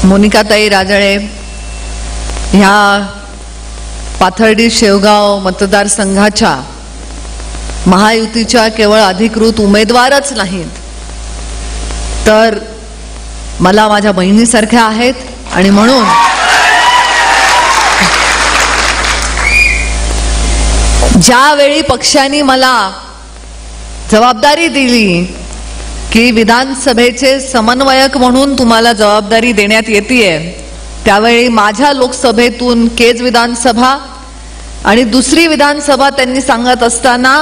मोनिकाताई राजळे ह्या पाथर्डी शेवगाव मतदारसंघाच्या महायुतीच्या केवळ अधिकृत उमेदवारच नाहीत तर मला माझ्या बहिणीसारख्या आहेत आणि म्हणून ज्यावेळी पक्षाने मला जबाबदारी दिली की विधानसभेचे समन्वयक म्हणून तुम्हाला जबाबदारी देण्यात येतेय त्यावेळी माझ्या लोकसभेतून केज विधानसभा आणि दुसरी विधानसभा त्यांनी सांगत असताना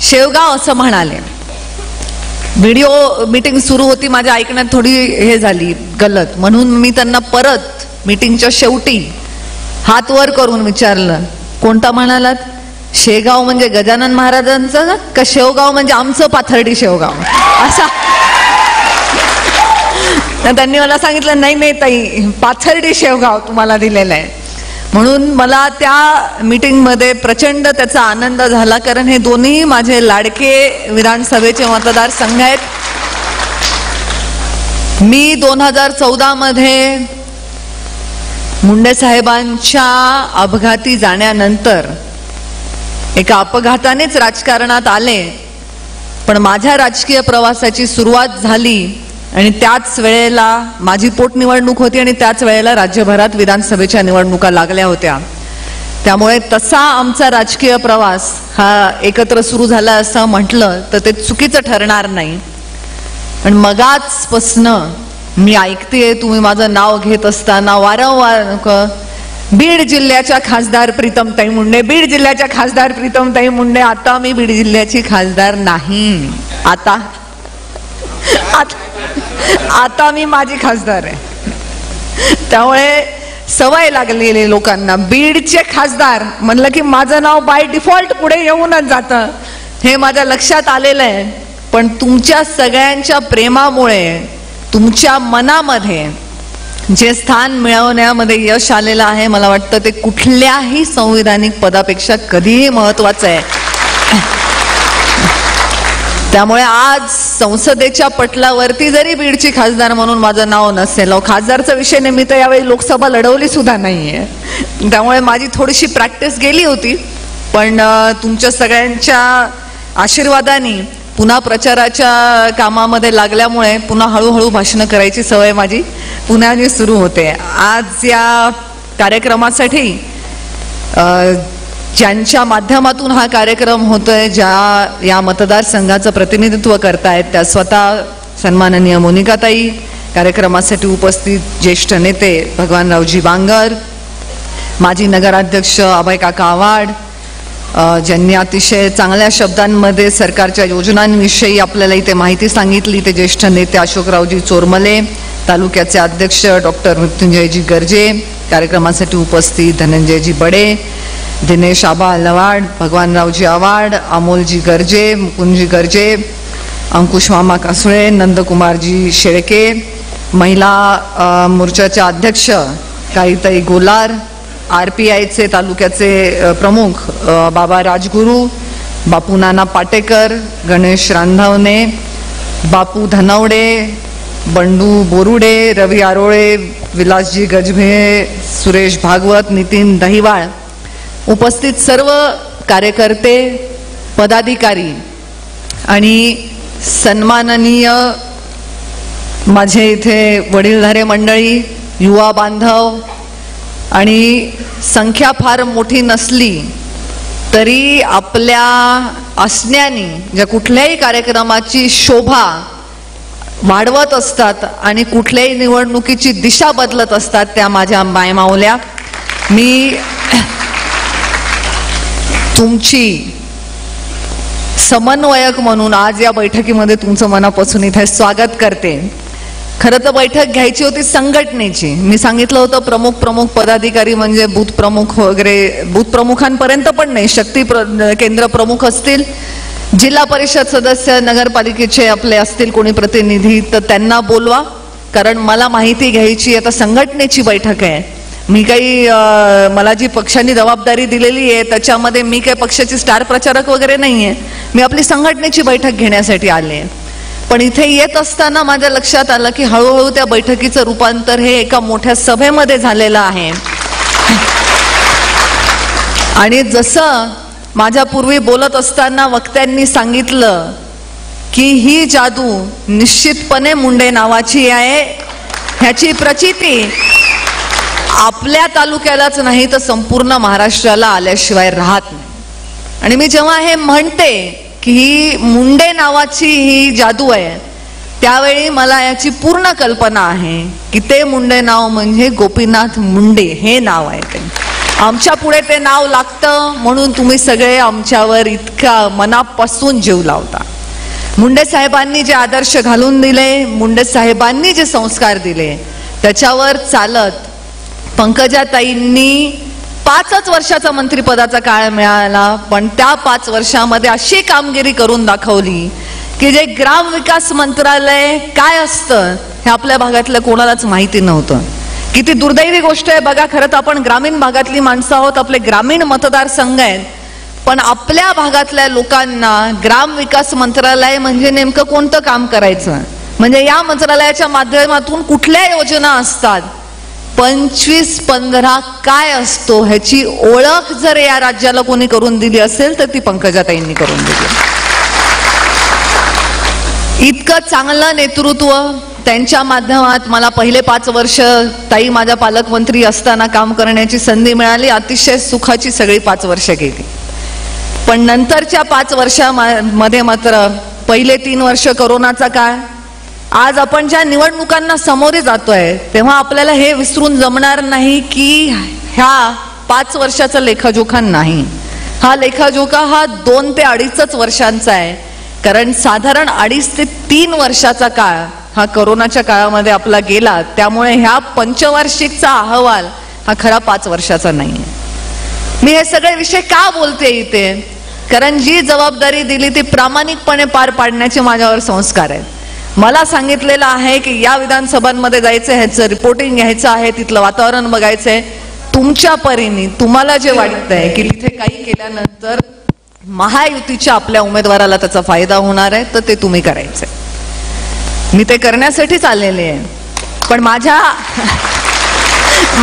शेवगाव असं म्हणाले। व्हिडिओ मीटिंग सुरू होती, माझ्या ऐकण्यात थोडी हे झाली गलत, म्हणून मी त्यांना परत मीटिंगच्या शेवटी हात वर करून विचारलं, कोणता म्हणालात? शेगाव म्हणजे गजानन महाराजांचं का शेवगाव म्हणजे आमचं पाथर्डी शेवगाव असा? त्यांनी मला सांगितलं नाही नाही ताई, पाथर्डी शेवगाव तुम्हाला दिलेलं आहे। म्हणून मला त्या मीटिंग मध्ये प्रचंड त्याचा आनंद झाला, कारण हे दोन्ही माझे लाडके विधानसभेचे मतदारसंघ आहेत। मी 2014 मध्ये मुंडे साहेबांच्या अपघाती जाण्यानंतर एका अपघातानेच राजकारणात आले, पण माझ्या राजकीय प्रवासाची सुरुवात झाली आणि त्याच वेळेला माझी पोटनिवडणूक होती आणि त्याच वेळेला राज्यभरात विधानसभेच्या निवडणुका लागल्या होत्या। त्यामुळे तसा आमचा राजकीय प्रवास हा एकत्र सुरू झाला असं म्हटलं तर ते चुकीचं ठरणार नाही। पण मगाचपासनं मी ऐकतेय तुम्ही माझं नाव घेत असताना वारंवार बीड जिल्ह्याच्या खासदार प्रीतमताई मुंडे, बीड जिल्ह्याच्या खासदार प्रीतमताई मुंडे। आता मी बीड जिल्ह्याची खासदार नाही, आता मी माझी खासदार आहे। त्यामुळे सवय लागलेली लोकांना, बीडचे खासदार म्हणलं की माझं नाव बाय डिफॉल्ट पुढे येऊनच जातं, हे माझ्या लक्षात आलेलं आहे। पण तुमच्या सगळ्यांच्या प्रेमामुळे तुमच्या मनामध्ये जे स्थान मिळवण्यामध्ये यश आलेलं आहे, मला वाटतं ते कुठल्याही संविधानिक पदापेक्षा कधीही महत्त्वाचं आहे। त्यामुळे आज संसदेच्या पटलावरती जरी बीडची खासदार म्हणून माझं नाव नसेल, खासदारचा विषय निमित्त यावेळी लोकसभा लढवली सुद्धा नाहीये, त्यामुळे माझी थोडीशी प्रॅक्टिस गेली होती। पण तुमच्या सगळ्यांच्या आशीर्वादाने पुन्हा प्रचाराच्या कामामध्ये लागल्यामुळे पुन्हा हळूहळू भाषण करायची सवय माझी पुन्हा सुरू होते। आज या कार्यक्रमासाठी ज्यांच्या माध्यमातून हा कार्यक्रम होतोय, ज्या या मतदारसंघाचं प्रतिनिधित्व करतायत, त्या स्वतः सन्माननीय मोनिकाताई, कार्यक्रमासाठी उपस्थित ज्येष्ठ नेते भगवानरावजी बांगर, माजी नगराध्यक्ष अभय काका आव्हाड, ज्यांनी अतिशय चांगल्या शब्दांमध्ये सरकारच्या योजनांविषयी आपल्याला इथे माहिती सांगितली, ते ज्येष्ठ नेते अशोकरावजी चोरमले, तालुक्याचे अध्यक्ष डॉक्टर मृत्युंजयजी गर्जे, कार्यक्रमासाठी उपस्थित धनंजयजी बडे, दिनेश आबा लवाड, भगवानरावजी आव्हाड, अमोलजी गर्जे, मुकुंदजी गर्जे, अंकुश मामा कासुळे, नंदकुमारजी शेळके, महिला मोर्चाच्या अध्यक्ष काहीताई गोलार, RPIचे तालुक्याचे प्रमुख बाबा राजगुरू, बापू नाना पाटेकर, गणेश रांधवणे, बापू धनवडे, बंडू बोरुडे, रवी आरोळे, विलासजी गजभे, सुरेश भागवत, नितीन दहिवाळ, उपस्थित सर्व कार्यकर्ते, पदाधिकारी आणि सन्माननीय माझे इथे वडीलधारे मंडळी, युवा बांधव, आणि संख्या फार मोठी नसली तरी आपल्या असण्याने ज्या कुठल्याही कार्यक्रमाची शोभा वाढवत असतात आणि कुठल्याही निवडणुकीची दिशा बदलत असतात, त्या माझ्या मायमाऊल्या, मी तुमची समन्वयक म्हणून आज या बैठकीमध्ये तुमचं मनापासून इथे स्वागत करते। खरं तर बैठक घ्यायची होती संघटनेची, मी सांगितलं होतं प्रमुख पदाधिकारी म्हणजे बूथ प्रमुख वगैरे, बूथ प्रमुखांपर्यंत पण नाही, शक्ती केंद्र प्रमुख असतील, जिल्हा परिषद सदस्य, नगरपालिकेचे आपले असतील कोणी प्रतिनिधी तर त्यांना बोलवा, कारण मला माहिती घ्यायची। आता संघटनेची बैठक आहे, मी काही मला जी पक्षाने जबाबदारी दिलेली आहे त्याच्यामध्ये मी काही पक्षाची स्टार प्रचारक वगैरे नाहीये, मी आपली संघटनेची बैठक घेण्यासाठी आले। पण इथे येत असताना माझ्या लक्षात आलं की हळूहळू त्या बैठकीचं रूपांतर हे एका मोठ्या सभेमध्ये झालेलं आहे. आणि जसं माझ्या पूर्वी बोलत असताना वक्त्यांनी सांगितलं की ही जादू निश्चितपणे मुंडे नावाची आहे, ह्याची प्रचिती आपल्या तालुक्यालाच नाही तर संपूर्ण महाराष्ट्राला आल्याशिवाय राहत नाही. आणि मी जेव्हा हे म्हणते की ही मुंडे नावाची ही जादू आहे, त्यावेळी मला याची पूर्ण कल्पना आहे की ते मुंडे नाव म्हणजे गोपीनाथ मुंडे हे नाव आहे. ते आमच्या पुढे ते नाव लागतं म्हणून तुम्ही सगळे आमच्यावर इतका मनापासून जीव लावता. मुंडे साहेबांनी जे आदर्श घालून दिले, मुंडे साहेबांनी जे संस्कार दिले, त्याच्यावर चालत पंकजाताईंनी 5 वर्षाचा मंत्रिपदाचा काळ मिळाला, पण त्या 5 वर्षामध्ये अशी कामगिरी करून दाखवली की जे ग्रामविकास मंत्रालय काय असतं हे आपल्या भागातल्या कोणालाच माहिती नव्हतं. किती दुर्दैवी गोष्ट आहे बघा. खरं तर आपण ग्रामीण भागातली माणसं आहोत, आपले ग्रामीण मतदारसंघ आहेत, पण आपल्या भागातल्या लोकांना ग्रामविकास मंत्रालय म्हणजे नेमकं कोणतं काम करायचं, म्हणजे या मंत्रालयाच्या माध्यमातून कुठल्या योजना असतात, 25-15 काय असतो ह्याची ओळख जर या राज्याला कोणी करून दिली असेल तर ती पंकजाताईंनी करून दिली. इतकं चांगलं नेतृत्व त्यांच्या माध्यमात मला पहिले 5 वर्ष ताई माझ्या पालकमंत्री असताना काम करण्याची संधी मिळाली. अतिशय सुखाची सगळी 5 वर्ष गेली. पण नंतरच्या 5 वर्षामध्ये मात्र पहिले 3 वर्ष कोरोनाचा काळ. आज आपण ज्या निवडणुकांना सामोरे जातोय तेव्हा आपल्याला हे विसरून जमणार नाही की ह्या 5 वर्षाचा लेखाजोखा नाही. हा लेखाजोखा हा 2 ते 2.5 वर्षांचा आहे. कारण साधारण 2.5 ते 3 वर्षाचा काळ हा कोरोनाच्या काळामध्ये आपला गेला. त्यामुळे ह्या पंचवार्षिकचा अहवाल हा खरा 5 वर्षाचा नाही. मी हे सगळे विषय का बोलते इथे, कारण जी जबाबदारी दिली ती प्रामाणिकपणे पार पाडण्याचे माझ्यावर संस्कार आहेत. मला सांगितलेलं आहे की या विधानसभांमध्ये जायचं, ह्याचं रिपोर्टिंग घ्यायचं आहे, तिथलं वातावरण बघायचंय. तुमच्या परीने तुम्हाला जे वाटतंय की तिथे काही केल्यानंतर महायुतीच्या आपल्या उमेदवाराला त्याचा फायदा होणार आहे तर ते तुम्ही करायचंय. मी ते करण्यासाठीच आलेले आहे. पण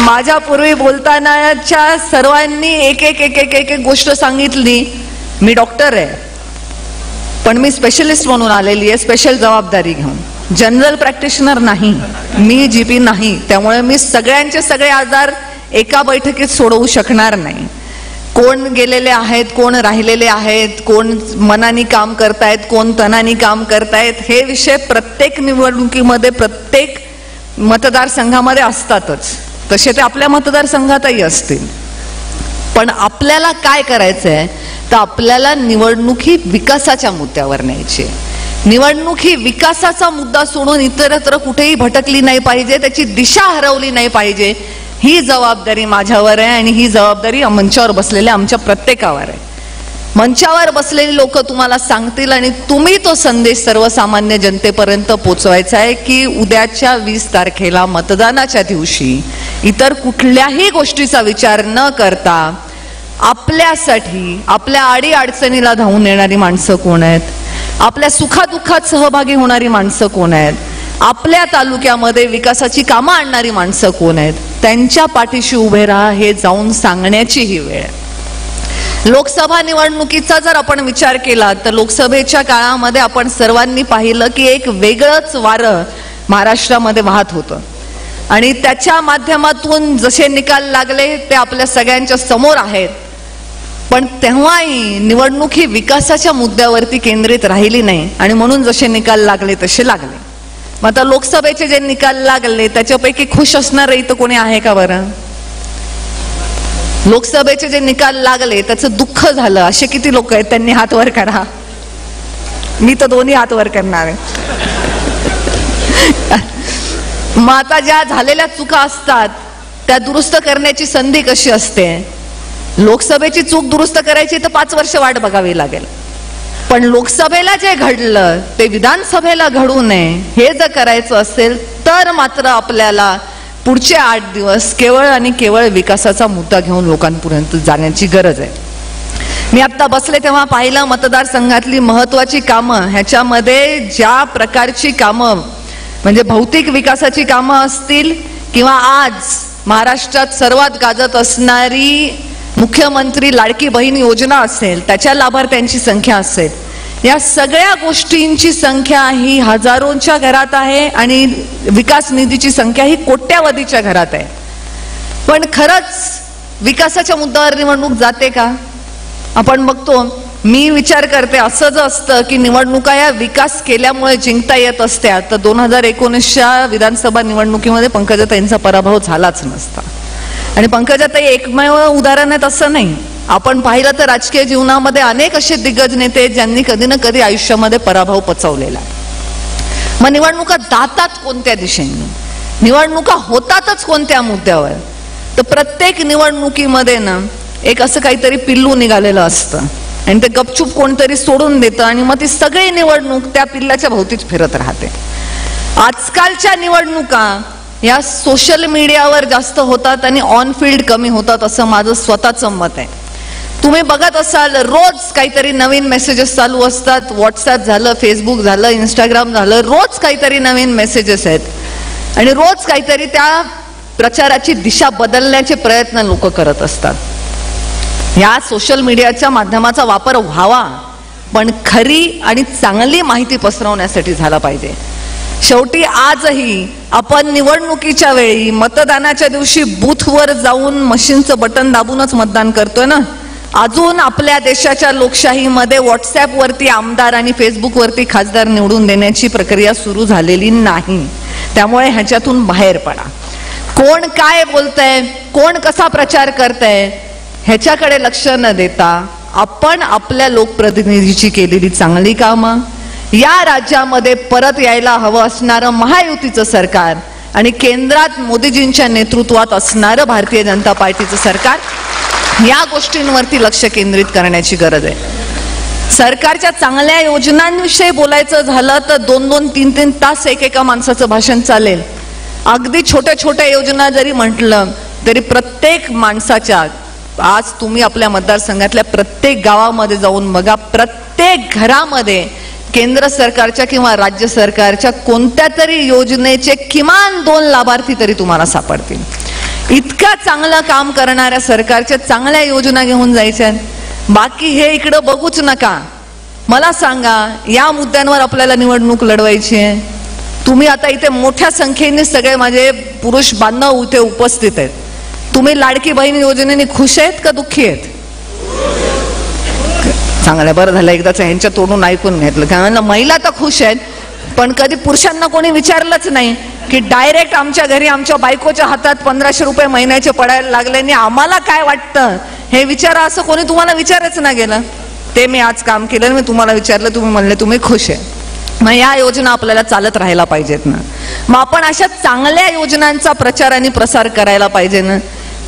माझ्या पूर्वी बोलतानाच्या सर्वांनी एक एक गोष्ट सांगितली. मी डॉक्टर आहे, पण मी स्पेशलिस्ट म्हणून आलेली आहे, स्पेशल जबाबदारी घेऊन. जनरल प्रॅक्टिशनर नाही, मी जीपी नाही. त्यामुळे मी सगळ्यांचे सगळे आजार एका बैठकीत सोडवू शकणार नाही. कोण गेलेले आहेत, कोण राहिलेले आहेत, कोण मनानी काम करतायत, कोण तनानी काम करतायत, हे विषय प्रत्येक निवडणुकीमध्ये प्रत्येक मतदारसंघामध्ये असतातच. तसे ते आपल्या मतदारसंघातही असतील. पण आपल्याला काय करायचंय तर आपल्याला निवडणूक ही विकासाच्या मुद्द्यावर न्यायची. निवडणूक ही विकासाचा मुद्दा सोडून इतरत्र कुठेही भटकली नाही पाहिजे, त्याची दिशा हरवली नाही पाहिजे. ही जबाबदारी माझ्यावर आहे आणि ही जबाबदारी मंचावर बसलेल्या आमच्या प्रत्येकावर आहे. मंचावर बसलेली लोक तुम्हाला सांगतील आणि तुम्ही तो संदेश सर्वसामान्य जनतेपर्यंत पोचवायचा आहे की उद्याच्या 20 तारखेला मतदानाच्या दिवशी इतर कुठल्याही गोष्टीचा विचार न करता आपल्यासाठी, आपल्या आडी अडचणीला धावून येणारी माणसं कोण आहेत, आपल्या सुखादुःखात सहभागी होणारी माणसं कोण आहेत, आपल्या तालुक्यामध्ये विकासाची कामं आणणारी माणसं कोण आहेत, त्यांच्या पाठीशी उभे राहा हे जाऊन सांगण्याची ही वेळ आहे. लोकसभा निवडणुकीचा जर आपण विचार केला तर लोकसभेच्या काळामध्ये आपण सर्वांनी पाहिलं की एक वेगळंच वारं महाराष्ट्रामध्ये वाहत होतं आणि त्याच्या माध्यमातून जसे निकाल लागले ते आपल्या सगळ्यांच्या समोर आहेत. पण तेव्हाही निवडणूक ही विकासाच्या मुद्द्यावरती केंद्रित राहिली नाही आणि म्हणून जसे निकाल लागले तसे लागले. मग आता लोकसभेचे जे निकाल लागले त्याच्यापैकी खुश असणार इथं कोणी आहे का बरं? लोकसभेचे जे निकाल लागले त्याचं दुःख झालं असे किती लोक आहेत? त्यांनी हात वर करा. मी तर दोन्ही हात वर करणार आहे. मग आता ज्या झालेल्या चुका असतात त्या दुरुस्त करण्याची संधी कशी असते? लोकसभेची चूक दुरुस्त करायची तर 5 वर्ष वाट बघावी लागेल. पण लोकसभेला जे घडलं ते विधानसभेला घडू नये हे जर करायचं असेल तर मात्र आपल्याला पुढचे 8 दिवस केवळ आणि केवळ विकासाचा मुद्दा घेऊन लोकांपर्यंत जाण्याची गरज आहे. मी आता बसले तेव्हा पाहिलं मतदारसंघातली महत्वाची कामं, ह्याच्यामध्ये ज्या प्रकारची कामं म्हणजे भौतिक विकासाची कामं असतील किंवा आज महाराष्ट्रात सर्वात गाजत असणारी मुख्यमंत्री लाडकी बहीण योजना असेल, त्याच्या लाभार्थ्यांची संख्या असेल, या सगळ्या गोष्टींची संख्या ही हजारोंच्या घरात आहे आणि विकास निधीची संख्या ही कोट्यावधीच्या घरात आहे. पण खरंच विकासाच्या मुद्द्यावर निवडणूक जाते का? आपण बघतो, मी विचार करते असं जर असतं की निवडणुका या विकास केल्यामुळे जिंकता येत असत्या तर 2019च्या विधानसभा निवडणुकीमध्ये पंकजाताईंचा पराभव झालाच नसता. आणि पंकजाताई एकमेव उदाहरण आहे असं नाही. आपण पाहिलं तर राजकीय जीवनामध्ये अनेक असे दिग्गज नेते ज्यांनी कधी ना कधी आयुष्यामध्ये पराभव पचवलेला. मग निवडणुका जातात कोणत्या दिशेने, निवडणुका होतातच कोणत्या मुद्द्यावर? तर प्रत्येक निवडणुकीमध्ये ना एक असं काहीतरी पिल्लू निघालेलं असतं आणि ते गपचूप कोणतरी सोडून देतं आणि मग ती सगळी निवडणूक त्या पिल्लाच्या भोवतीच फिरत राहते. आजकालच्या निवडणुका या सोशल मीडियावर जास्त होतात आणि ऑन फील्ड कमी होतात असं माझं स्वतःचं मत आहे. तुम्ही बघत असाल रोज काहीतरी नवीन मेसेजेस चालू असतात. व्हॉट्सअप झालं, फेसबुक झालं, इंस्टाग्राम झालं, रोज काहीतरी नवीन मेसेजेस आहेत आणि रोज काहीतरी त्या प्रचाराची दिशा बदलण्याचे प्रयत्न लोक करत असतात. या सोशल मीडियाच्या माध्यमाचा वापर व्हावा, पण खरी आणि चांगली माहिती पसरवण्यासाठी झाला पाहिजे. शेवटी आजही आपण निवडणुकीच्या वेळी मतदानाच्या दिवशी बूथवर जाऊन मशीनचं बटन दाबूनच मतदान करतोय ना. अजून आपल्या देशाच्या लोकशाहीमध्ये व्हॉट्सअपवरती आमदार आणि फेसबुकवरती खासदार निवडून देण्याची प्रक्रिया सुरू झालेली नाही. त्यामुळे ह्याच्यातून बाहेर पडा. कोण काय बोलतंय, कोण कसा प्रचार करतंय ह्याच्याकडे लक्ष न देता आपण आपल्या लोकप्रतिनिधीची केलेली चांगली कामं, या राज्यामध्ये परत यायला हवं असणारं महायुतीचं सरकार आणि केंद्रात मोदीजींच्या नेतृत्वात असणारं भारतीय जनता पार्टीचं सरकार, या गोष्टींवरती लक्ष केंद्रित करण्याची गरज आहे. सरकारच्या चांगल्या योजनांविषयी बोलायचं झालं तर 2-2, 3-3 तास एकेका माणसाचं भाषण चालेल. अगदी छोट्या छोट्या योजना जरी म्हटलं तरी प्रत्येक माणसाच्या, आज तुम्ही आपल्या मतदारसंघातल्या प्रत्येक गावामध्ये जाऊन बघा, प्रत्येक घरामध्ये केंद्र सरकारच्या किंवा राज्य सरकारच्या कोणत्या तरी योजनेचे किमान 2 लाभार्थी तरी तुम्हाला सापडतील. इतकं चांगलं काम करणाऱ्या सरकारच्या चांगल्या योजना घेऊन जायच्या. बाकी हे इकडं बघूच नका. मला सांगा, या मुद्द्यांवर आपल्याला निवडणूक लढवायची आहे. तुम्ही आता इथे मोठ्या संख्येने सगळे माझे पुरुष बांधव इथे उपस्थित आहेत. तुम्ही लाडकी बहीण योजनेने खुश आहेत का दुःखी आहेत? चांगलं, बरं झालं एकदाच ह्यांच्या तोडून ऐकून घेतलं. कारण महिला तर खुश आहेत, पण कधी पुरुषांना कोणी विचारलंच नाही की डायरेक्ट आमच्या घरी आमच्या बायकोच्या हातात 1500 रुपये महिन्याचे पडायला लागले आणि आम्हाला काय वाटतं हे विचारा, असं कोणी तुम्हाला विचारच ना गेलं. ते मी आज काम केलं, मी तुम्हाला विचारलं, तुम्ही म्हणले तुम्ही खुश आहे. मग या योजना आपल्याला चालत राहायला पाहिजेत ना. मग आपण अशा चांगल्या योजनांचा प्रचार आणि प्रसार करायला पाहिजे ना,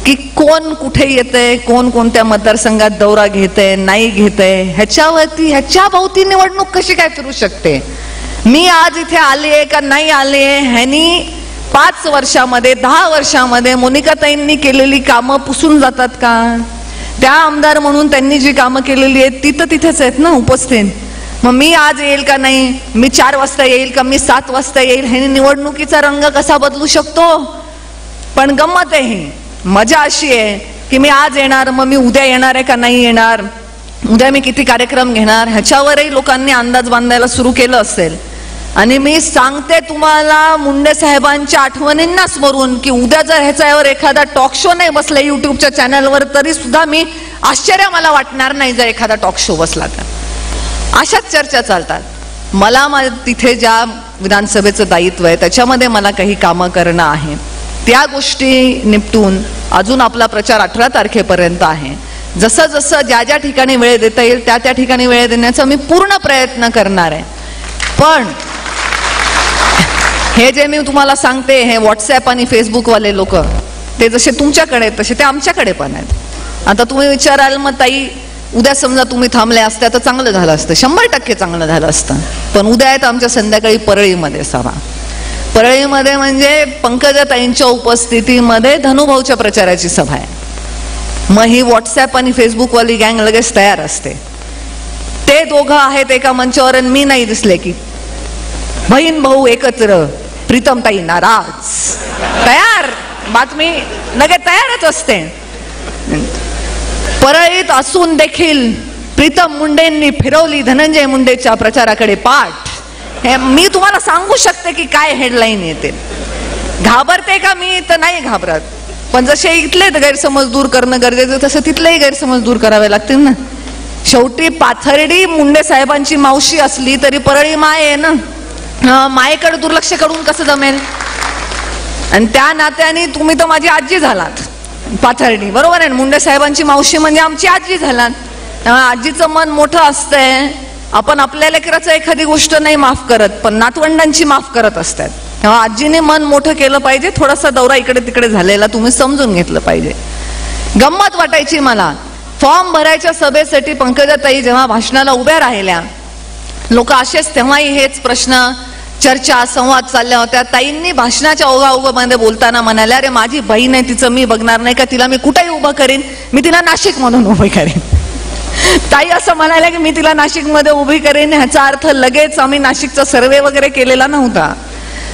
की कोण कुठे येतंय, कोण कोणत्या मतदारसंघात दौरा घेतंय नाही घेतंय ह्याच्यावरती, ह्याच्या भोवती निवडणूक कशी काय फिरू शकते. मी आज इथे आले का नाही आले ह्यानी 5 वर्षामध्ये 10 वर्षामध्ये मोनिकाताईंनी केलेली कामं पुसून जातात का? त्या आमदार म्हणून त्यांनी जी कामं केलेली आहेत ती तर तिथेच आहेत ना उपस्थित. मग मी आज येईल का नाही, मी 4 वाजता येईल का, मी 7 वाजता येईल, ह्यानी निवडणुकीचा रंग कसा बदलू शकतो? पण गंमत आहे ही, मजा अशी आहे की मी आज येणार, मग मी उद्या येणार आहे का नाही येणार, उद्या मी किती कार्यक्रम घेणार, ह्याच्यावरही लोकांनी अंदाज बांधायला सुरू केलं असेल. आणि मी सांगते तुम्हाला, मुंडे साहेबांच्या आठवणींना स्मरून की उद्या जर ह्याच्यावर एखादा टॉक शो नाही बसला युट्यूबच्या चॅनलवर तरी सुद्धा मी आश्चर्य मला वाटणार नाही जर एखादा टॉक शो बसला तर. अशाच चर्चा चालतात. मला तिथे ज्या विधानसभेचं दायित्व आहे त्याच्यामध्ये मला काही कामं करणं आहे. त्या गोष्टी निपटून अजून आपला प्रचार 18 तारखेपर्यंत आहे. जसं जसं ज्या ज्या ठिकाणी वेळ देता येईल त्या त्या ठिकाणी वेळ देण्याचा मी पूर्ण प्रयत्न करणार आहे. पण हे जे मी तुम्हाला सांगते, हे व्हॉट्सअप आणि फेसबुकवाले लोक ते जसे तुमच्याकडे आहेत तसे ते आमच्याकडे पण आहेत. आता तुम्ही विचाराल, मग ताई उद्या समजा तुम्ही थांबले असत्या तर चांगलं झालं असतं. 100% चांगलं झालं असतं. पण उद्या आहेत आमच्या संध्याकाळी परळीमध्ये सभा. परळीमध्ये म्हणजे पंकजाताईंच्या उपस्थितीमध्ये धनुभाऊच्या प्रचाराची सभा आहे. मग ही व्हॉट्सअप आणि फेसबुक वाली गँग लगेच तयार असते. ते दोघं आहेत एका मंचावर आणि मी नाही दिसले की बहीण भाऊ एकत्र, प्रीतमताई नाराज, तयार बातमी लगेच तयारच असते. परळीत असून देखील प्रीतम मुंडेंनी फिरवली धनंजय मुंडेच्या प्रचाराकडे पाठ. हे मी तुम्हाला सांगू शकते की काय हेडलाईन येते. घाबरते का मी? तर नाही घाबरत, पण जसे इथले गैरसमज दूर करणं गरजेचं तसं तिथलेही गैरसमज दूर करावे लागतील ना. शेवटी पाथर्डी मुंडे साहेबांची मावशी असली तरी परळी माय आहे ना. मायेकडे दुर्लक्ष करून कसं जमेल? आणि त्या नात्याने तुम्ही तर माझी आजी झालात पाथर्डी, बरोबर आहे. मुंडे साहेबांची मावशी म्हणजे आमची आजी झालात. आजीचं मन मोठं असतंय. आपण आपल्या लेकराचं एखादी गोष्ट नाही माफ करत, पण नातवंडांची माफ करत असतात. तेव्हा आजीने मन मोठं केलं पाहिजे. थोडासा दौरा इकडे तिकडे झालेला तुम्ही समजून घेतलं पाहिजे. गंमत वाटायची मला. फॉर्म भरायच्या सभेसाठी पंकजाताई जेव्हा भाषणाला उभ्या राहिल्या, लोक असेच तेव्हाही हेच प्रश्न, चर्चा, संवाद चालल्या होत्या. ताईंनी भाषणाच्या ओघाओघामध्ये बोलताना म्हणाल्या, अरे माझी बहीण आहे, तिचं मी बघणार नाही का? तिला मी कुठेही उभं करीन, मी तिला नाशिक मधून उभी करीन. ताई असं म्हणाल्या की मी तिला नाशिक मध्ये उभी करेन. ह्याचा अर्थ लगेच आम्ही नाशिकचा सर्वे वगैरे केलेला नव्हता.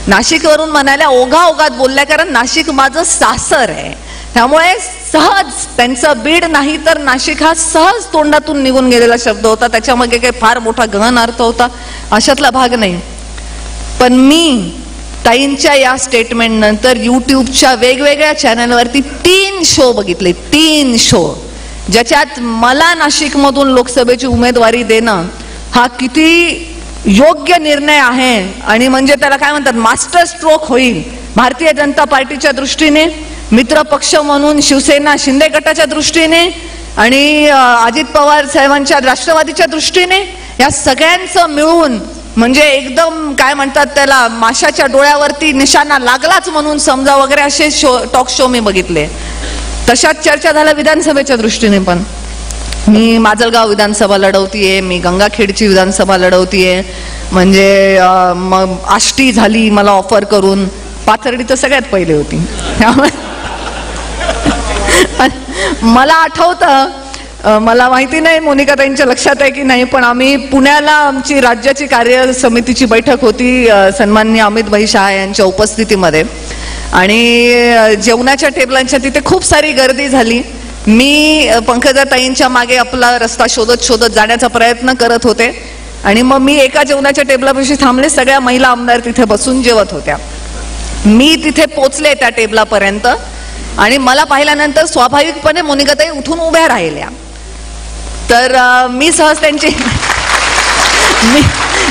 नाशिकवरून म्हणाल्या, ओघाओघात बोलल्या, कारण नाशिक माझं सासर आहे. त्यामुळे सहज त्यांचं बीड नाही तर नाशिक हा सहज तोंडातून निघून गेलेला शब्द होता. त्याच्यामध्ये काही फार मोठा गहन अर्थ होता अशातला भाग नाही. पण मी ताईंच्या या स्टेटमेंट नंतर युट्यूबच्या वेगवेगळ्या चॅनलवरती 3 शो बघितले. 3 शो ज्याच्यात मला नाशिकमधून लोकसभेची उमेदवारी देणं हा किती योग्य निर्णय आहे आणि म्हणजे त्याला काय म्हणतात मास्टर स्ट्रोक होईल भारतीय जनता पार्टीच्या दृष्टीने, मित्र पक्ष म्हणून शिवसेना शिंदे गटाच्या दृष्टीने आणि अजित पवार साहेबांच्या राष्ट्रवादीच्या दृष्टीने, या सगळ्यांचं मिळून म्हणजे एकदम काय म्हणतात त्याला माशाच्या डोळ्यावरती निशाणा लागलाच म्हणून समजा वगैरे असे शो, टॉक शो मी बघितले. तशाच चर्चा झाल्या विधानसभेच्या दृष्टीने पण. मी माजलगाव विधानसभा लढवतीये, मी गंगाखेडची विधानसभा लढवतीये, म्हणजे मग आष्टी झाली मला ऑफर करून. पाथर्डी तर सगळ्यात पहिले होती. त्यामुळे मला आठवतं, मला माहिती नाही मोनिकाताईंच्या लक्षात आहे की नाही, पण आम्ही पुण्याला आमची राज्याची कार्य समितीची बैठक होती सन्माननीय अमित भाई शहा यांच्या उपस्थितीमध्ये आणि जेवणाच्या टेबलांच्या तिथे खूप सारी गर्दी झाली. मी पंकजाताईंच्या मागे आपला रस्ता शोधत शोधत जाण्याचा प्रयत्न करत होते आणि मग मी एका जेवणाच्या टेबलापाशी थांबले. सगळ्या महिला आमदार तिथे बसून जेवत होत्या. मी तिथे पोचले त्या टेबलापर्यंत आणि मला पाहिल्यानंतर स्वाभाविकपणे मोनिकाताई उठून उभ्या राहिल्या. तर मी सहज त्यांची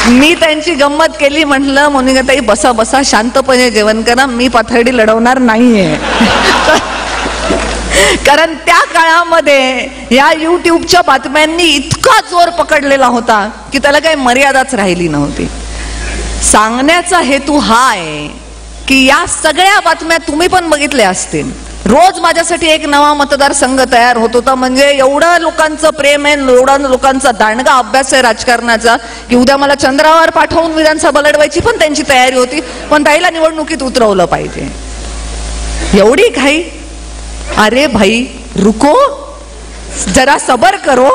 मी त्यांची गंमत केली. म्हटलं मोनिकाताई बसा बसा, शांतपणे जेवण करा, मी पाथर्डी लढवणार नाहीये. कारण त्या काळामध्ये या युट्यूबच्या बातम्यांनी इतका जोर पकडलेला होता की त्याला काही मर्यादाच राहिली नव्हती. सांगण्याचा हेतू हा आहे की या सगळ्या बातम्या तुम्ही पण बघितल्या असतील. रोज माझ्यासाठी एक नवा मतदारसंघ तयार होत होता. म्हणजे एवढं लोकांचं प्रेम आहे, एवढा लोकांचा दांडगा अभ्यास आहे राजकारणाचा की उद्या मला चंद्रावर पाठवून विधानसभा लढवायची पण त्यांची तयारी होती. पण ताईला निवडणुकीत उतरवलं पाहिजे एवढी घाई. अरे भाई रुको जरा सबर करो,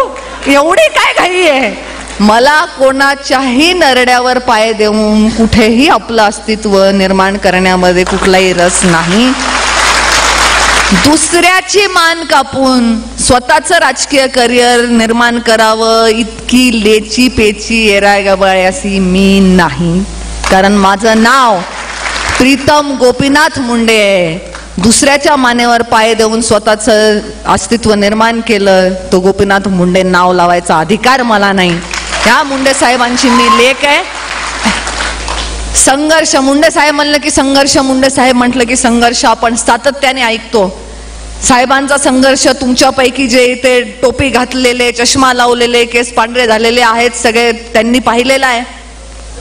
एवढी काय घाई आहे? मला कोणाच्याही नरड्यावर पाय देऊन कुठेही आपलं अस्तित्व निर्माण करण्यामध्ये कुठलाही रस नाही. दुसऱ्याची मान कापून स्वतःचं राजकीय करिअर निर्माण करावं इतकी लेची पेची येरागबाळ्यासी मी नाही. कारण माझं नाव प्रीतम गोपीनाथ मुंडे आहे. दुसऱ्याच्या मानेवर पाय देऊन स्वतःचं अस्तित्व निर्माण केलं, तो गोपीनाथ मुंडे नाव लावायचा अधिकार मला नाही. ह्या मुंडे साहेबांची मी लेक आहे. संघर्ष मुंडे साहेब म्हणलं की संघर्ष, मुंडे साहेब म्हटलं की संघर्ष आपण सातत्याने ऐकतो. साहेबांचा संघर्ष तुमच्यापैकी जे ते टोपी घातलेले, चष्मा लावलेले, केस पांढरे झालेले आहेत सगळे त्यांनी पाहिलेला आहे.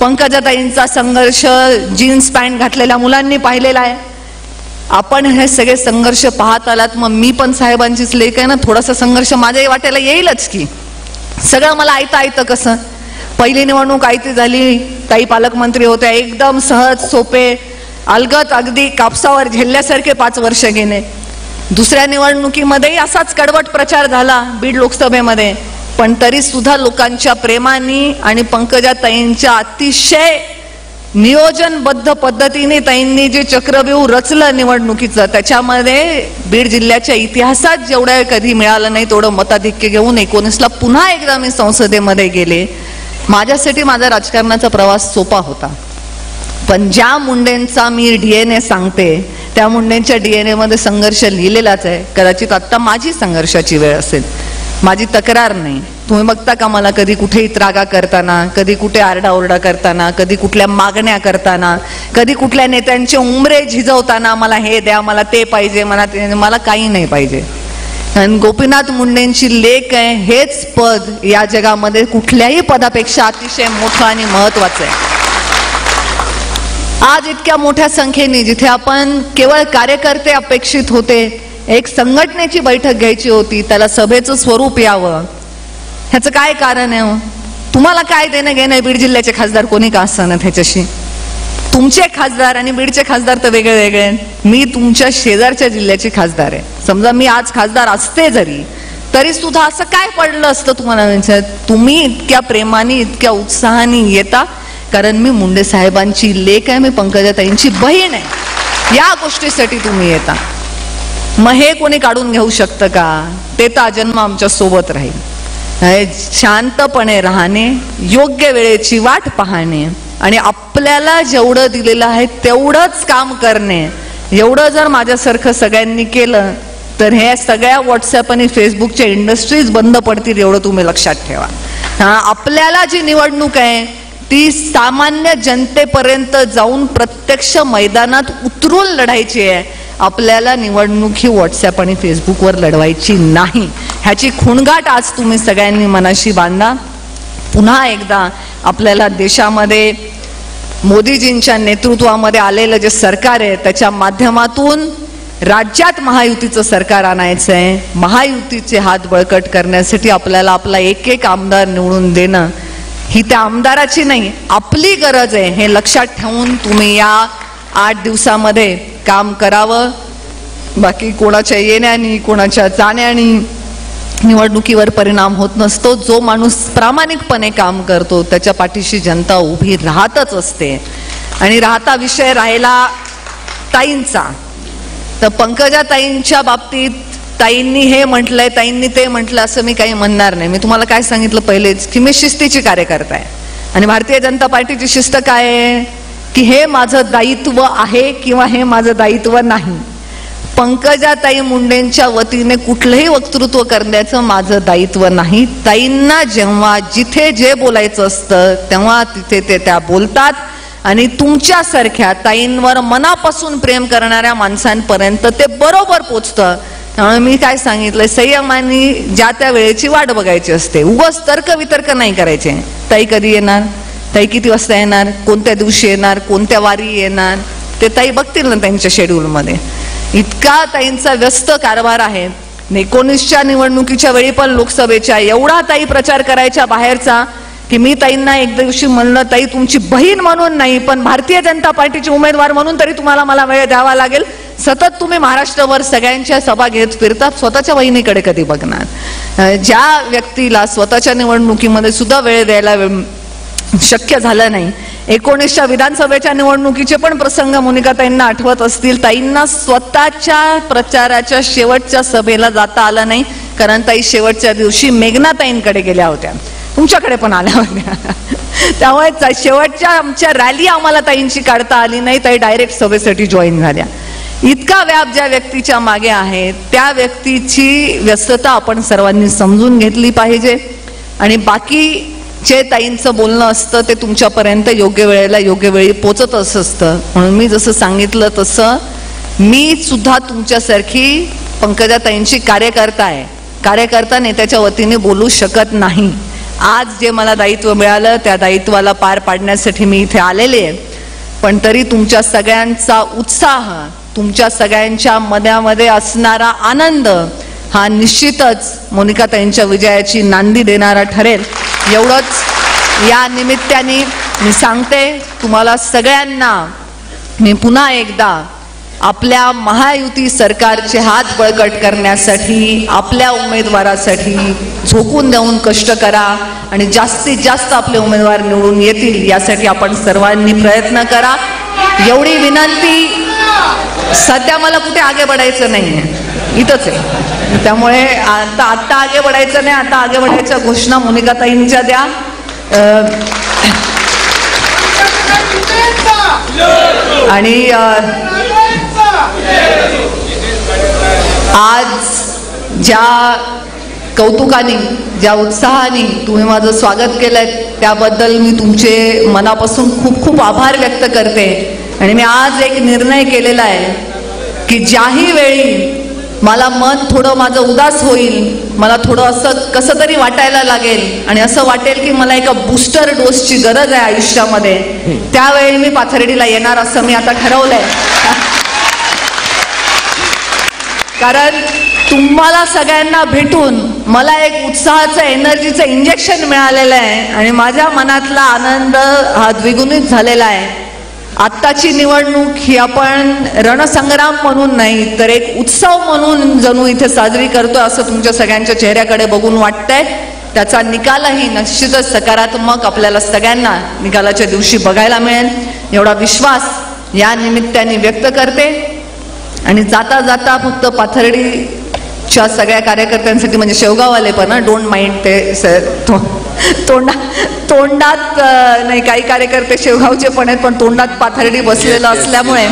पंकजाताईंचा संघर्ष जीन्स पॅन्ट घातलेल्या मुलांनी पाहिलेला आहे. आपण हे सगळे संघर्ष पाहत आलात. मग मी पण साहेबांचीच लेक आहे ना, थोडासा संघर्ष माझ्याही वाट्याला येईलच की. सगळं मला आयतं कसं. पहिली निवडणूक आयती झाली, ताई पालकमंत्री होत्या, एकदम सहज सोपे अलगद अगदी कापसावर झेलल्यासारखे 5 वर्ष गेले. दुसऱ्या निवडणुकीमध्ये असाच कडवट प्रचार झाला बीड लोकसभेमध्ये, पण तरी सुद्धा लोकांच्या प्रेमाने आणि पंकजाताईंच्या अतिशय नियोजनबद्ध पद्धतीने ताईंनी जे चक्रव्यूह रचलं निवडणुकीचं, त्याच्यामध्ये बीड जिल्ह्याच्या इतिहासात जेवढं कधी मिळालं नाही तेवढं मताधिक्य घेऊन 19ला पुन्हा एकदा मी संसदेमध्ये गेले. माझ्यासाठी माझा राजकारणाचा प्रवास सोपा होता. पण ज्या मुंडेंचा मी DNA सांगते त्या मुंडेंच्या DNA मध्ये संघर्ष लिहिलेलाच आहे. कदाचित आता माझी संघर्षाची वेळ असेल, माझी तक्रार नाही. तुम्ही बघता का मला कधी कुठेही त्रागा करताना, कधी कुठे आरडाओरडा करताना, कधी कुठल्या मागण्या करताना, कधी कुठल्या नेत्यांचे उमरे झिजवताना, मला हे द्या, मला ते पाहिजे, मला काही नाही पाहिजे. आणि गोपीनाथ मुंडेंची लेक आहे हेच पद या जगामध्ये कुठल्याही पदापेक्षा अतिशय मोठं आणि महत्वाचं आहे. आज इतक्या मोठ्या संख्येने जिथे आपण केवळ कार्यकर्ते अपेक्षित होते, एक संघटनेची बैठक घ्यायची होती, त्याला सभेचं स्वरूप यावं, ह्याचं काय कारण आहे? तुम्हाला काय देणं घेणं? बीड जिल्ह्याचे खासदार कोणी का असणार ह्याच्याशी? तुमचे खासदार आणि बीडचे खासदार तर वेगळे वेगळे. मी तुमच्या शेजारच्या जिल्ह्याची खासदार आहे. समजा मी आज खासदार असते जरी, तरी सुद्धा असं काय पडलं असतं तुम्हाला? तुम्ही इतक्या प्रेमाने इतक्या उत्साहाने येता कारण मी मुंडे साहेबांची लेक आहे, मी पंकजाताईंची बहीण आहे, या गोष्टीसाठी तुम्ही येता. मग हे कोणी काढून घेऊ शकतं का? ते तर आजन्म आमच्या सोबत राहील. शांतपणे राहणे, योग्य वेळेची वाट पाहणे आणि आपल्याला जेवढं दिलेलं आहे तेवढंच काम करणे, एवढं जर माझ्यासारखं सगळ्यांनी केलं तर हे सगळ्या व्हॉट्सअप आणि फेसबुकच्या इंडस्ट्रीज बंद पडतील, एवढं तुम्ही लक्षात ठेवा. आपल्याला जी निवडणूक आहे ती सामान्य जनतेपर्यंत जाऊन प्रत्यक्ष मैदानात उतरून लढायची आहे. आपल्याला निवडणूक ही व्हॉट्सअप आणि फेसबुकवर लढवायची नाही. ह्याची खुणगाठ आज तुम्ही सगळ्यांनी मनाशी बांधा. पुन्हा एकदा आपल्याला देशामध्ये मोदीजींच्या नेतृत्वामध्ये आलेलं जे सरकार आहे त्याच्या माध्यमातून राज्यात महायुतीचं सरकार आणायचं आहे. महायुतीचे हात बळकट करण्यासाठी आपल्याला आपला एक एक आमदार निवडून देणं ही त्या आमदाराची नाही, आपली गरज आहे. हे लक्षात ठेवून तुम्ही या 8 दिवसामध्ये काम करावं. बाकी कोणाच्या येण्यानी कोणाच्या जाण्यानी निवडणुकीवर परिणाम होत नसतो. जो माणूस प्रामाणिकपणे काम करतो त्याच्या पाठीशी जनता उभी राहतच असते. आणि राहता विषय राहिला ताईंचा, तर पंकजाताईंच्या बाबतीत ताईंनी हे म्हटलंय, ताईंनी ते म्हटलं असं मी काही म्हणणार नाही. मी तुम्हाला काय सांगितलं पहिलेच की मी शिस्तीची कार्यकर्ता आहे आणि भारतीय जनता पार्टीची शिस्त काय आहे की हे माझं दायित्व आहे किंवा हे माझं दायित्व नाही. पंकजाताई मुंडेंच्या वतीने कुठलंही वक्तृत्व करण्याचं माझं दायित्व नाही. ताईंना जेव्हा जिथे जे बोलायचं असतं तेव्हा तिथे ते त्या बोलतात आणि तुमच्यासारख्या ताईंवर मनापासून प्रेम करणाऱ्या माणसांपर्यंत ते बरोबर पोचतं. त्यामुळे मी काय सांगितलंय, संयमाने ज्या त्या वेळेची वाट बघायची असते. उगाच तर्क वितर्क नाही करायचे. ताई कधी येणार, ताई किती वाजता येणार, कोणत्या दिवशी येणार, कोणत्या वारी येणार, ते ताई बघतील ना त्यांच्या शेड्यूलमध्ये. इतका ताईंचा व्यस्त कारभार आहे. 19च्या निवडणुकीच्या वेळी पण लोकसभेच्या एवढा ताई प्रचार करायच्या बाहेरचा की मी ताईंना एक दिवशी म्हणलं, ताई तुमची बहीण म्हणून नाही पण भारतीय जनता पार्टीचे उमेदवार म्हणून तरी तुम्हाला मला वेळ द्यावा लागेल. सतत तुम्ही महाराष्ट्रभर सगळ्यांच्या सभा घेत फिरतात, स्वतःच्या बहिणीकडे कधी बघणार? ज्या व्यक्तीला स्वतःच्या निवडणुकीमध्ये सुद्धा वेळ द्यायला शक्य झालं नाही. 19च्या विधानसभेच्या निवडणुकीचे पण प्रसंग मोनिकाताईंना आठवत असतील. ताईंना स्वतःच्या प्रचाराच्या शेवटच्या सभेला जाता आलं नाही कारण ताई शेवटच्या दिवशी मेघनाताईंकडे गेल्या होत्या, तुमच्याकडे पण आल्या होत्या. त्यामुळे शेवटच्या आमच्या रॅली आम्हाला ताईंची काढता आली नाही. ताई डायरेक्ट सभेसाठी जॉईन झाल्या. इतका व्याप ज्या व्यक्तीच्या मागे आहे त्या व्यक्तीची व्यस्तता आपण सर्वांनी समजून घेतली पाहिजे. आणि बाकी जे ताईंचं बोलणं असतं ते तुमच्यापर्यंत योग्य वेळेला योग्य वेळी पोचतच असतं. म्हणून मी जसं सांगितलं तसं मी सुद्धा तुमच्यासारखी पंकजाताईंची कार्यकर्ता आहे. कार्यकर्ता नेत्याच्या वतीने बोलू शकत नाही. आज जे मला दायित्व मिळालं त्या दायित्वाला पार पाडण्यासाठी मी इथे आलेले आहे. पण तरी तुमच्या सगळ्यांचा उत्साह, तुमच्या सगळ्यांच्या मनामध्ये असणारा आनंद हा निश्चितच मोनिकाताईंच्या विजयाची नांदी देणारा ठरेल. एवढंच या निमित्ताने मी सांगते. तुम्हाला सगळ्यांना मी पुन्हा एकदा आपल्या महायुती सरकारचे हात बळकट करण्यासाठी आपल्या उमेदवारासाठी झोकून देऊन कष्ट करा आणि जास्तीत जास्त आपले उमेदवार निवडून येतील यासाठी आपण सर्वांनी प्रयत्न करा एवढी विनंती. सध्या मला कुठे आगे बढायचं नाहीये, इथंच आहे. त्यामुळे आता आगे बढायचं नाही, आता आगे बढायच्या घोषणा मोनिकाताईंच्या द्या. आणि आज ज्या कौतुकाने ज्या उत्साहाने तुम्ही माझं स्वागत केलंय त्याबद्दल मी तुमचे मनापासून खूप खूप आभार व्यक्त करते. आणि मी आज एक निर्णय केलेला आहे की ज्याही वेळी मला मन थोडं माझं उदास होईल, मला थोडं असं कसं तरी वाटायला लागेल आणि असं वाटेल की मला एका बूस्टर डोसची गरज आहे आयुष्यामध्ये, त्यावेळी मी पाथर्डीला येणार असं मी आता ठरवलंय. कारण तुम्हाला सगळ्यांना भेटून मला एक उत्साहाचं एनर्जीचं इंजेक्शन मिळालेलं आहे आणि माझ्या मनातला आनंद हा द्विगुणित झालेला आहे. आत्ताची निवडणूक ही आपण रणसंग्राम म्हणून नाही तर एक उत्सव म्हणून जणू इथे साजरी करतोय असं तुमच्या सगळ्यांच्या चेहऱ्याकडे बघून वाटतंय. त्याचा निकालही निश्चितच सकारात्मक आपल्याला सगळ्यांना निकालाच्या दिवशी बघायला मिळेल एवढा विश्वास या निमित्ताने व्यक्त करते. आणि जाता जाता फक्त पाथर्डीच्या सगळ्या कार्यकर्त्यांसाठी म्हणजे शेवगाववाले पण डोंट माइंड ते तोंडात नाही, काही कार्यकर्ते शेवगावचे पण आहेत पण तोंडात पाथर्डी बसलेलं असल्यामुळे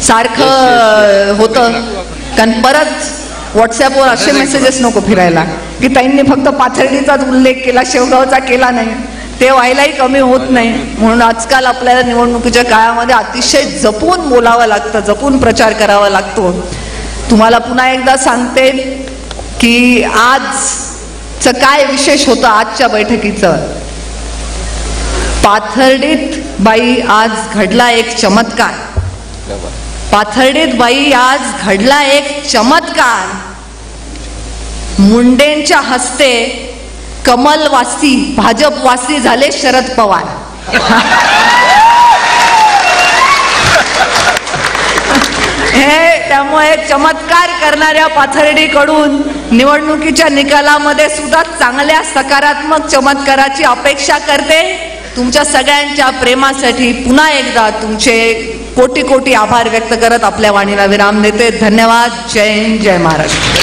सारखं होतं. कारण परत व्हॉट्सॲपवर असे मेसेजेस नको फिरायला की ताईंनी फक्त पाथर्डीचाच उल्लेख केला, शेवगावचा केला नाही, ते व्हायलाही कमी होत नाही. म्हणून आजकाल आपल्याला निवडणुकीच्या काळामध्ये अतिशय जपून बोलावं लागतं, जपून प्रचार करावा लागतो. तुम्हाला पुन्हा एकदा सांगते की आजचं काय विशेष होतं आजच्या बैठकीचं. पाथर्डीत बाई आज घडला एक चमत्कार. पाथर्डीत बाई आज घडला एक चमत्कार. मुंडेंच्या हस्ते कमलवासी भाजपवासी झाले शरद पवार. हे त्यामुळे चमत्कार करणाऱ्या पाथर्डीकडून निवडणुकीच्या निकालामध्ये सुद्धा चांगल्या सकारात्मक चमत्काराची अपेक्षा करते. तुमच्या सगळ्यांच्या प्रेमासाठी पुन्हा एकदा तुमचे कोटी कोटी आभार व्यक्त करत आपल्या वाणीला विराम देते. धन्यवाद. जय हिंद, जय महाराष्ट्र.